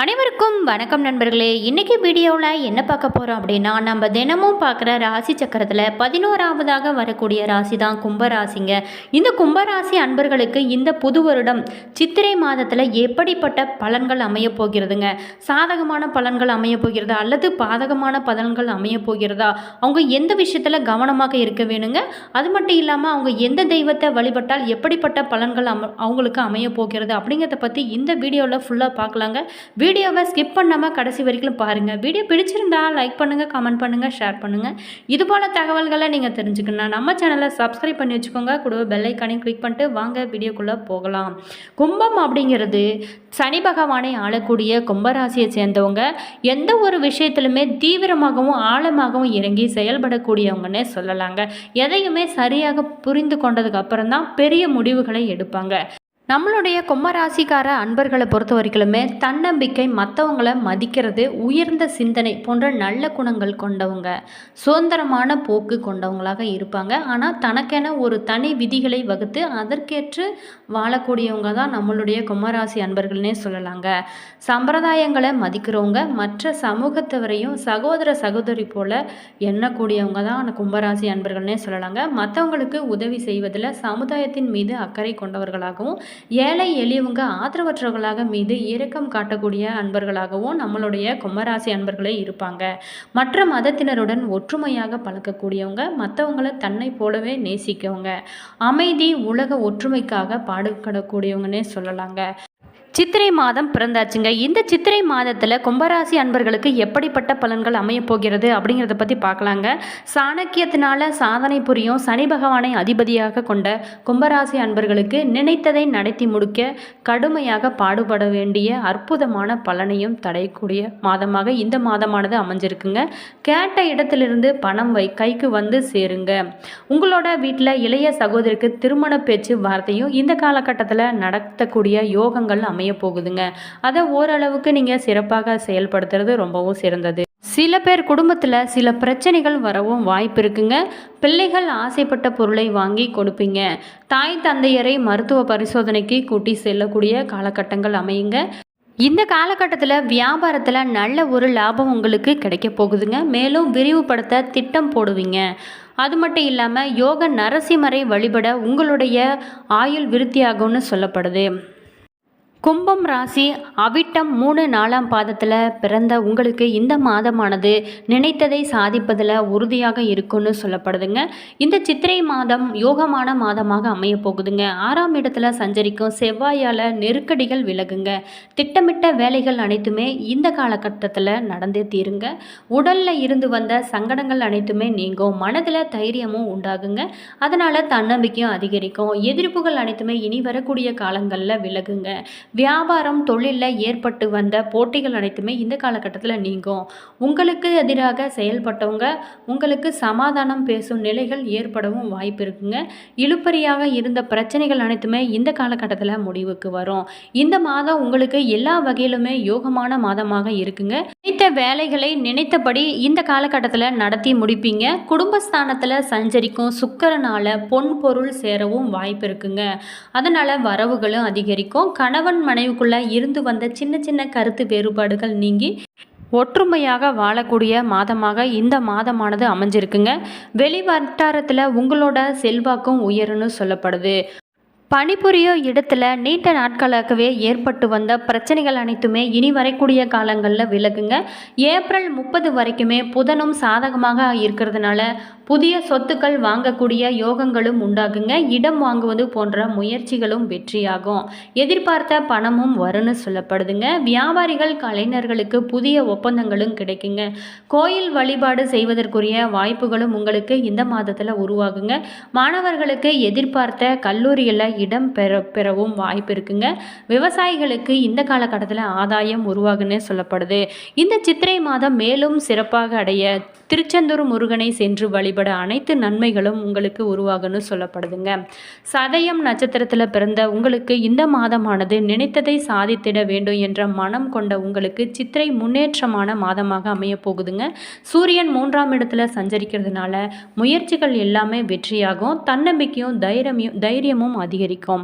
அனைவருக்கும் வணக்கம் நண்பர்களே. இன்றைக்கி வீடியோவில் என்ன பார்க்க போகிறோம் அப்படின்னா, நம்ம தினமும் பார்க்குற ராசி சக்கரத்தில் 11ஆவதாக வரக்கூடிய ராசி தான் கும்பராசிங்க. இந்த கும்பராசி அன்பர்களுக்கு இந்த புது வருடம் சித்திரை மாதத்தில் எப்படிப்பட்ட பலன்கள் அமைய போகிறதுங்க? சாதகமான பலன்கள் அமைய போகிறதா அல்லது பாதகமான பலன்கள் அமைய போகிறதா? அவங்க எந்த விஷயத்தில் கவனமாக இருக்க வேணுங்க? அது மட்டும் இல்லாமல் அவங்க எந்த தெய்வத்தை வழிபட்டால் எப்படிப்பட்ட பலன்கள் அவங்களுக்கு அமைய போகிறது அப்படிங்கிறத பற்றி இந்த வீடியோவில் ஃபுல்லாக பார்க்கலாங்க. வீடியோவை ஸ்கிப் பண்ணாமல் கடைசி வரைக்கும் பாருங்கள். வீடியோ பிடிச்சிருந்தா லைக் பண்ணுங்கள், கமெண்ட் பண்ணுங்கள், ஷேர் பண்ணுங்கள். இதுபோல் தகவல்களை நீங்கள் தெரிஞ்சுக்கணும் நம்ம சேனலை சப்ஸ்கிரைப் பண்ணி வச்சுக்கோங்க. கூட பெல் ஐக்கானையும் கிளிக் பண்ணிட்டு வாங்க வீடியோக்குள்ளே போகலாம். கும்பம் அப்படிங்கிறது சனி பகவானை ஆளக்கூடிய கும்பராசியை சேர்ந்தவங்க எந்த ஒரு விஷயத்திலுமே தீவிரமாகவும் ஆழமாகவும் இறங்கி செயல்படக்கூடியவங்கன்னே சொல்லலாங்க. எதையுமே சரியாக புரிந்து கொண்டதுக்கு அப்புறம் தான் பெரிய முடிவுகளை எடுப்பாங்க. நம்மளுடைய கும்பராசிக்கார அன்பர்களை பொறுத்த வரைக்குமே தன்னம்பிக்கை, மற்றவங்களை மதிக்கிறது, உயர்ந்த சிந்தனை போன்ற நல்ல குணங்கள் கொண்டவங்க, சுதந்திரமான போக்கு கொண்டவங்களாக இருப்பாங்க. ஆனால் தனக்கென ஒரு தனி விதிகளை வகுத்து அதற்கேற்று வாழக்கூடியவங்க தான் நம்மளுடைய கும்பராசி அன்பர்கள்னே சொல்லலாங்க. சம்பிரதாயங்களை மதிக்கிறவங்க, மற்ற சமூகத்தவரையும் சகோதர சகோதரி போல எண்ணக்கூடியவங்க தான் கும்பராசி அன்பர்கள்னே சொல்லலாங்க. மற்றவங்களுக்கு உதவி செய்வதில் சமுதாயத்தின் மீது அக்கறை கொண்டவர்களாகவும், ஏழை எளியவங்க ஆதரவற்றவர்களாக மீது இரக்கம் காட்டக்கூடிய அன்பர்களாகவும் நம்மளுடைய கும்பராசி அன்பர்களே இருப்பாங்க. மற்ற மதத்தினருடன் ஒற்றுமையாக பழக்கக்கூடியவங்க, மற்றவங்களை தன்னை போலவே நேசிக்கவங்க, அமைதி, உலக ஒற்றுமைக்காக பாடுபடக்கூடியவங்கன்னே சொல்லலாங்க. சித்திரை மாதம் பிறந்தாச்சுங்க. இந்த சித்திரை மாதத்தில் கும்பராசி அன்பர்களுக்கு எப்படிப்பட்ட பலன்கள் அமைய போகிறது அப்படிங்கிறத பற்றி பார்க்கலாங்க. சாணக்கியத்தினால சாதனை புரியும் சனி பகவானை அதிபதியாக கொண்ட கும்பராசி அன்பர்களுக்கு நினைத்ததை நடத்தி முடிக்க கடுமையாக பாடுபட வேண்டிய அற்புதமான பலனையும் தடையக்கூடிய மாதமாக இந்த மாதமானது அமைஞ்சிருக்குங்க. கேட்ட இடத்திலிருந்து பணம் கைக்கு வந்து சேருங்க. உங்களோட வீட்டில் இளைய சகோதரிக்கு திருமண பேச்சு வார்த்தையும் இந்த காலகட்டத்தில் நடத்தக்கூடிய யோகங்கள் அமைய போகுதுங்க. அதை ஓரளவுக்கு நீங்கள் சிறப்பாக செயல்படுத்துறது ரொம்பவும் சிறந்தது. சில பேர் குடும்பத்தில் சில பிரச்சனைகள் வரவும் வாய்ப்பு இருக்குங்க. பிள்ளைகள் ஆசைப்பட்ட பொருளை வாங்கி கொடுப்பீங்க. தாய் தந்தையரை மருத்துவ பரிசோதனைக்கு கூட்டி செல்லக்கூடிய காலகட்டங்கள் அமையுங்க. இந்த காலகட்டத்தில் வியாபாரத்தில் நல்ல ஒரு லாபம் உங்களுக்கு கிடைக்க போகுதுங்க. மேலும் விரிவுபடுத்த திட்டம் போடுவீங்க. அது மட்டும் இல்லாமல் யோக நரசிம்மரை வழிபட உங்களுடைய ஆயுள் விருத்தியாகும்னு சொல்லப்படுது. கும்பம் ராசி அவிட்டம் 3-4ஆம் பாதத்தில் பிறந்த உங்களுக்கு இந்த மாதமானது நினைத்ததை சாதிப்பதில் உறுதியாக இருக்குன்னு சொல்லப்படுதுங்க. இந்த சித்திரை மாதம் யோகமான மாதமாக அமைய போகுதுங்க. 6ஆம் இடத்துல சஞ்சரிக்கும் செவ்வாயால் நெருக்கடிகள் விலகுங்க. திட்டமிட்ட வேலைகள் அனைத்துமே இந்த காலகட்டத்தில் நடந்தே தீருங்க. உடலில் இருந்து வந்த சங்கடங்கள் அனைத்துமே நீங்கும். மனதில் தைரியமும் உண்டாகுங்க. அதனால் தன்னம்பிக்கையும் அதிகரிக்கும். எதிர்ப்புகள் அனைத்துமே இனி வரக்கூடிய காலங்களில் விலகுங்க. வியாபாரம், தொழிலில் ஏற்பட்டு வந்த போட்டிகள் அனைத்துமே இந்த காலகட்டத்தில் நீங்கும். உங்களுக்கு எதிராக செயல்பட்டவங்க உங்களுக்கு சமாதானம் பேசும் நிலைகள் ஏற்படவும் வாய்ப்பு இருக்குங்க. இழுபறியாக இருந்த பிரச்சனைகள் அனைத்துமே இந்த காலகட்டத்தில் முடிவுக்கு வரும். இந்த மாதம் உங்களுக்கு எல்லா வகையிலுமே யோகமான மாதமாக இருக்குங்க. நினைத்த வேலைகளை நினைத்தபடி இந்த காலகட்டத்தில் நடத்தி முடிப்பீங்க. குடும்பஸ்தானத்தில் சஞ்சரிக்கும் சுக்கிரனால பொன் பொருள் சேரவும் வாய்ப்பு இருக்குங்க. அதனால் வரவுகளும் அதிகரிக்கும். கணவன் மனைவிக்குள்ள இருந்து வந்த சின்ன சின்ன கருத்து வேறுபாடுகள் நீங்கி ஒற்றுமையாக வாழக்கூடிய மாதமாக இந்த மாதமானது அமைஞ்சிருக்குங்க. வெளி வட்டாரத்தில் உங்களோட செல்வாக்கும் உயருன்னு சொல்லப்படுது. பணிபுரிய இடத்துல நீண்ட நாட்களாகவே ஏற்பட்டு வந்த பிரச்சனைகள் அனைத்துமே இனி வரக்கூடிய காலங்களில் விலகுங்க. ஏப்ரல் 30 வரைக்குமே புதனும் சாதகமாக இருக்கிறதுனால புதிய சொத்துக்கள் வாங்கக்கூடிய யோகங்களும் உண்டாகுங்க. இடம் வாங்குவது போன்ற முயற்சிகளும் வெற்றியாகும். எதிர்பார்த்த பணமும் வரும்னு சொல்லப்படுதுங்க. வியாபாரிகள், கலைஞர்களுக்கு புதிய ஒப்பந்தங்களும் கிடைக்குங்க. கோயில் வழிபாடு செய்வதற்குரிய வாய்ப்புகளும் உங்களுக்கு இந்த மாதத்தில் உருவாகுங்க. மாணவர்களுக்கு எதிர்பார்த்த கல்லூரியில் இடம் பெறவும் வாய்ப்பு இருக்குங்க. விவசாயிகளுக்கு இந்த காலகட்டத்தில் ஆதாயம் உருவாகுன்னு சொல்லப்படுது. இந்த சித்திரை மாதம் மேலும் சிறப்பாக அடைய திருச்செந்தூர் முருகனை சென்று வழிபட அனைத்து நன்மைகளும் உங்களுக்கு உருவாகுன்னு சொல்லப்படுதுங்க. சதயம் நட்சத்திரத்தில் பிறந்த உங்களுக்கு இந்த மாதமானது நினைத்ததை சாதித்திட வேண்டும் என்ற மனம் கொண்ட உங்களுக்கு சித்திரை முன்னேற்றமான மாதமாக அமைய போகுதுங்க. சூரியன் 3ஆம் இடத்துல சஞ்சரிக்கிறதுனால முயற்சிகள் எல்லாமே வெற்றியாகும். தன்னம்பிக்கையும் தைரியமும் அதிகரிக்கும். அதிகரிக்கும்.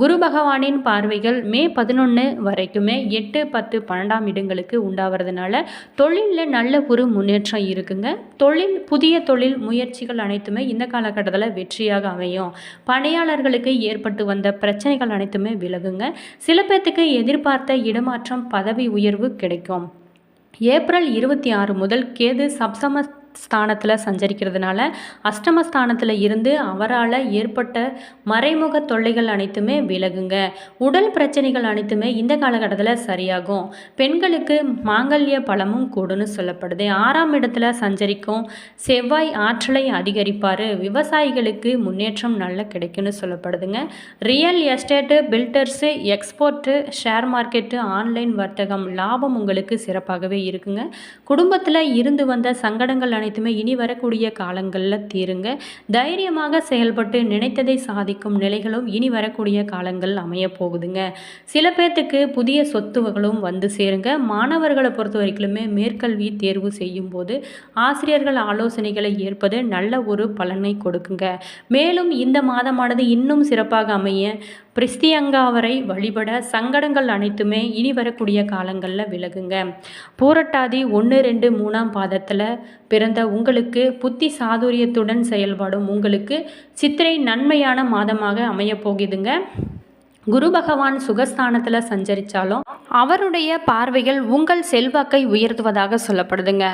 குரு பகவானின் பார்வைகள் மே 11 வரைக்குமே 8, 10, 12ஆம் இடங்களுக்கு உண்டாகிறதுனால தொழிலில் நல்ல ஒரு முன்னேற்றம் இருக்குங்க. புதிய தொழில் முயற்சிகள் அனைத்துமே இந்த காலகட்டத்தில் வெற்றியாக அமையும். பணியாளர்களுக்கு ஏற்பட்டு வந்த பிரச்சனைகள் அனைத்துமே விலகுங்க. சில பேர்த்துக்கு எதிர்பார்த்த இடமாற்றம், பதவி உயர்வு கிடைக்கும். ஏப்ரல் 26 முதல் கேது சப்சம ஸ்தானத்தில் சஞ்சரிக்கிறதுனால அஷ்டமஸ்தானத்தில் இருந்து அவரால் ஏற்பட்ட மறைமுக தொல்லைகள் அனைத்துமே விலகுங்க. உடல் பிரச்சனைகள் அனைத்துமே இந்த காலகட்டத்தில் சரியாகும். பெண்களுக்கு மாங்கல்ய பலமும் கூடுன்னு சொல்லப்படுது. 6ஆம் இடத்துல சஞ்சரிக்கும் செவ்வாய் ஆற்றலை அதிகரிப்பார். விவசாயிகளுக்கு முன்னேற்றம் நல்ல கிடைக்கும்னு சொல்லப்படுதுங்க. Real estate, builders, export, share market, online வர்த்தகம் லாபம் உங்களுக்கு சிறப்பாகவே இருக்குங்க. குடும்பத்தில் இருந்து வந்த சங்கடங்கள் அனைத்துமே இனி வரக்கூடிய காலங்களில் தீருங்க. தைரியமாக செயல்பட்டு நினைத்ததை சாதிக்கும் நிலைகளும் இனி வரக்கூடிய காலங்கள் அமைய போகுதுங்க. சில பேர்த்துக்கு புதிய சொத்துகளும் வந்து சேருங்க. மாணவர்களை பொறுத்த வரைக்குமே மேற்கல்வி தேர்வு செய்யும் போது ஆசிரியர்கள் ஆலோசனைகளை ஏற்பது நல்ல ஒரு பலனை கொடுக்குங்க. மேலும் இந்த மாதமானது இன்னும் சிறப்பாக அமைய பிரிஸ்தியங்காவரை வழிபட சங்கடங்கள் அனைத்துமே இனி வரக்கூடிய காலங்களில் விலகுங்க. பூரட்டாதி 1, 2, 3ஆம் பாதத்தில் பிறந்த உங்களுக்கு புத்தி சாதுரியத்துடன் செயல்படும் உங்களுக்கு சித்திரை நன்மையான மாதமாக அமைய போகுதுங்க. குரு பகவான் சுகஸ்தானத்தில் சஞ்சரித்தாலும் அவருடைய பார்வைகள் உங்கள் செல்வாக்கை உயர்த்துவதாக சொல்லப்படுதுங்க.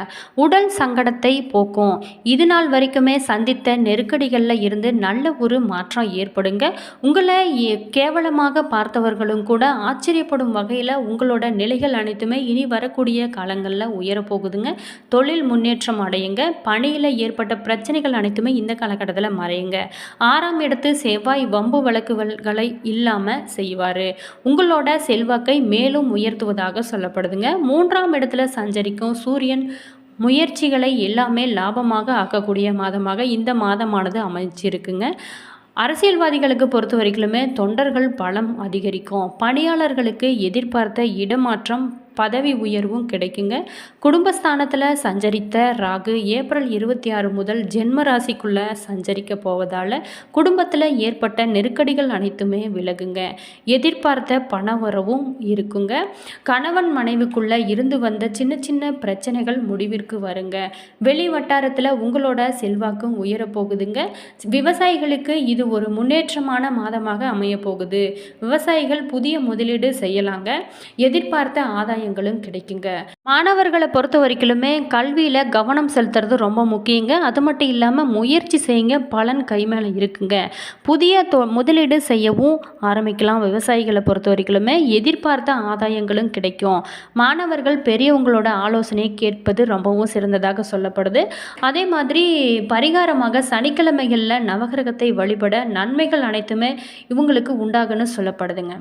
உடல் சங்கடத்தை போக்கும். இது நாள் வரைக்குமே சந்தித்த நெருக்கடிகளில் இருந்து நல்ல ஒரு மாற்றம் ஏற்படுங்க. உங்களை கேவலமாக பார்த்தவர்களும் கூட ஆச்சரியப்படும் வகையில் உங்களோட நிலைகள் அனைத்துமே இனி வரக்கூடிய காலங்களில் உயரப்போகுதுங்க. தொழில் முன்னேற்றம் அடையுங்க. பணியில் ஏற்பட்ட பிரச்சனைகள் அனைத்துமே இந்த காலகட்டத்தில் மறையுங்க. 6ஆம் இடத்து செவ்வாய் வம்பு வழக்குகளை இல்லாமல் செய்வார். உங்களோட செல்வாக்கை மேலும் உயர்த்துவதாக சொல்லப்படுதுங்க. 3ஆம் இடத்துல சஞ்சரிக்கும் சூரியன் முயற்சிகளை எல்லாமே லாபமாக ஆக்கக்கூடிய மாதமாக இந்த மாதமானது அமைச்சிருக்குங்க. அரசியல்வாதிகளுக்கு பொறுத்த வரைக்குமே தொண்டர்கள் பலம் அதிகரிக்கும். பணியாளர்களுக்கு எதிர்பார்த்த இடமாற்றம், பதவி உயர்வும் கிடைக்குங்க. குடும்பஸ்தானத்தில் சஞ்சரித்த ராகு ஏப்ரல் 26 முதல் ஜென்ம ராசிக்குள்ளே சஞ்சரிக்க போவதால் குடும்பத்தில் ஏற்பட்ட நெருக்கடிகள் அனைத்துமே விலகுங்க. எதிர்பார்த்த பணவரவும் இருக்குங்க. கணவன் மனைவிக்குள்ளே இருந்து வந்த சின்ன சின்ன பிரச்சனைகள் முடிவிற்கு வருங்க. வெளி வட்டாரத்தில் உங்களோட செல்வாக்கும் உயரப்போகுதுங்க. விவசாயிகளுக்கு இது ஒரு முன்னேற்றமான மாதமாக அமைய போகுது. விவசாயிகள் புதிய முதலீடு செய்யலாங்க. எதிர்பார்த்த ஆதாயங்களும் கிடைக்குங்க. மாணவர்களை பொறுத்த வரைக்குமே கல்வியில் கவனம் செலுத்துறது ரொம்ப முக்கியங்க. அது மட்டும் இல்லாமல் முயற்சி செய்யுங்க, பலன் கை மேலே இருக்குங்க. புதிய முதலீடு செய்யவும் ஆரம்பிக்கலாம். விவசாயிகளை பொறுத்த வரைக்குமே எதிர்பார்த்த ஆதாயங்களும் கிடைக்கும். மாணவர்கள் பெரியவங்களோட ஆலோசனையை கேட்பது ரொம்பவும் சிறந்ததாக சொல்லப்படுது. அதே மாதிரி பரிகாரமாக சனிக்கிழமைகளில் நவகிரகத்தை வழிபட நன்மைகள் அனைத்துமே இவங்களுக்கு உண்டாகுன்னு சொல்லப்படுதுங்க.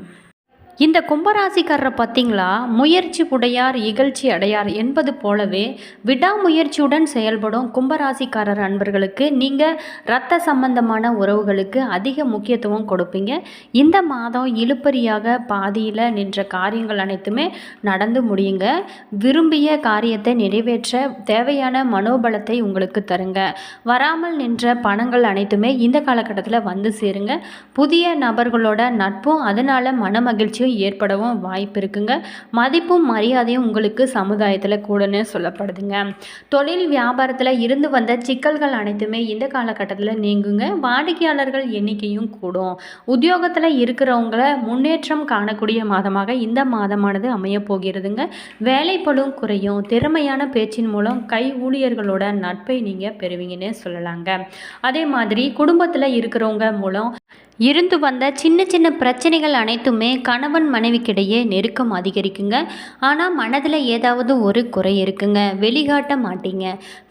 இந்த கும்பராசிக்காரரை பார்த்தீங்களா, முயற்சி உடையார் இகழ்ச்சி அடையார் என்பது போலவே விடாமுயற்சியுடன் செயல்படும் கும்பராசிக்காரர் அன்பர்களுக்கு நீங்கள் இரத்த சம்பந்தமான உறவுகளுக்கு அதிக முக்கியத்துவம் கொடுப்பீங்க. இந்த மாதம் இழுபறியாக பாதியில் நின்ற காரியங்கள் அனைத்துமே நடந்து முடியுங்க. விரும்பிய காரியத்தை நிறைவேற்ற தேவையான மனோபலத்தை உங்களுக்கு தருங்க. வராமல் நின்ற பணங்கள் அனைத்துமே இந்த காலகட்டத்தில் வந்து சேருங்க. புதிய நபர்களோட நட்பும் அதனால் மனமகிழ்ச்சியும் ஏற்படவும் வாய்ப்பு இருக்குங்க. மதிப்பும் மரியாதையும் உங்களுக்கு சமுதாயத்தில் கூடன்னு சொல்லப்படுதுங்க. தொழில் வியாபாரத்தில் இருந்து வந்த சிக்கல்கள் அனைத்துமே இந்த காலகட்டத்தில் நீங்குங்க. வாடிக்கையாளர்கள் எண்ணிக்கையும் கூடும். உத்தியோகத்தில் இருக்கிறவங்கள முன்னேற்றம் காணக்கூடிய மாதமாக இந்த மாதமானது அமைய போகிறதுங்க. வேலைப்பளும் குறையும். திறமையான பேச்சின் மூலம் கை ஊழியர்களோட நட்பை நீங்கள் பெறுவீங்கன்னு சொல்லலாங்க. அதே மாதிரி குடும்பத்தில் இருக்கிறவங்க மூலம் இருந்து வந்த சின்ன சின்ன பிரச்சனைகள் அனைத்துமே கணவன் மனைவிக்கிடையே நெருக்கம் அதிகரிக்குங்க. ஆனால் மனதில் ஏதாவது ஒரு குறை இருக்குங்க, வெளிக்காட்ட மாட்டீங்க.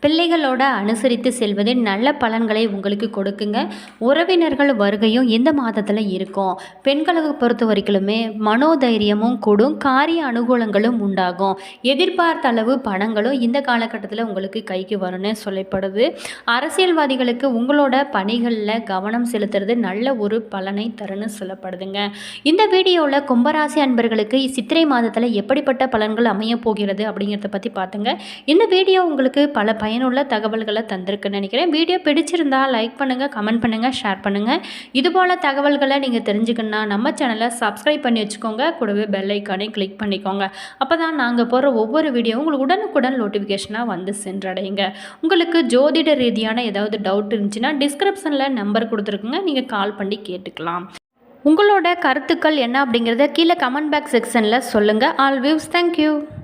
பிள்ளைகளோட அனுசரித்து செல்வது நல்ல பலன்களை உங்களுக்கு கொடுக்குங்க. உறவினர்கள் வருகையும் இந்த மாதத்தில் இருக்கும். பெண்களை பொறுத்த வரைக்குமே மனோதைரியமும் கூடும். காரிய அனுகூலங்களும் உண்டாகும். எதிர்பார்த்த அளவு பணங்களும் இந்த காலகட்டத்தில் உங்களுக்கு கைக்கு வரும்னு சொல்லப்படுது. அரசியல்வாதிகளுக்கு உங்களோட பணிகளில் கவனம் செலுத்துறது நல்ல ஒரு பலனை தருன்னு சொல்லப்படுதுங்க. இந்த வீடியோவில் கும்பராசி அன்பர்களுக்கு சித்திரை மாதத்தில் எப்படிப்பட்ட பலன்கள் அமைய போகிறது அப்படிங்கிறத பற்றி பார்த்துங்க. இந்த வீடியோ உங்களுக்கு பல பயனுள்ள தகவல்களை தந்திருக்குன்னு நினைக்கிறேன். வீடியோ பிடிச்சிருந்தா லைக் பண்ணுங்கள், கமெண்ட் பண்ணுங்கள், ஷேர் பண்ணுங்கள். இதுபோல் தகவல்களை நீங்கள் தெரிஞ்சுக்கணுன்னா நம்ம சேனலை சப்ஸ்கிரைப் பண்ணி வச்சுக்கோங்க. கூடவே பெல் ஐக்கானை கிளிக் பண்ணிக்கோங்க. அப்போ தான் நாங்கள் போடுற ஒவ்வொரு வீடியோவும் உங்களுக்கு உடனுக்குடன் நோட்டிஃபிகேஷனாக வந்து சென்றடையுங்க. உங்களுக்கு ஜோதிட ரீதியான ஏதாவது டவுட் இருந்துச்சுன்னா டிஸ்கிரிப்ஷனில் நம்பர் கொடுத்துருக்குங்க, நீங்கள் கால் பண்ணி கேட்டுக்கலாம். உங்களோட கருத்துக்கள் என்ன அப்படிங்கிறத கீழே கமெண்ட் பாக்ஸ் செக்ஷனில் சொல்லுங்கள். All views, thank you.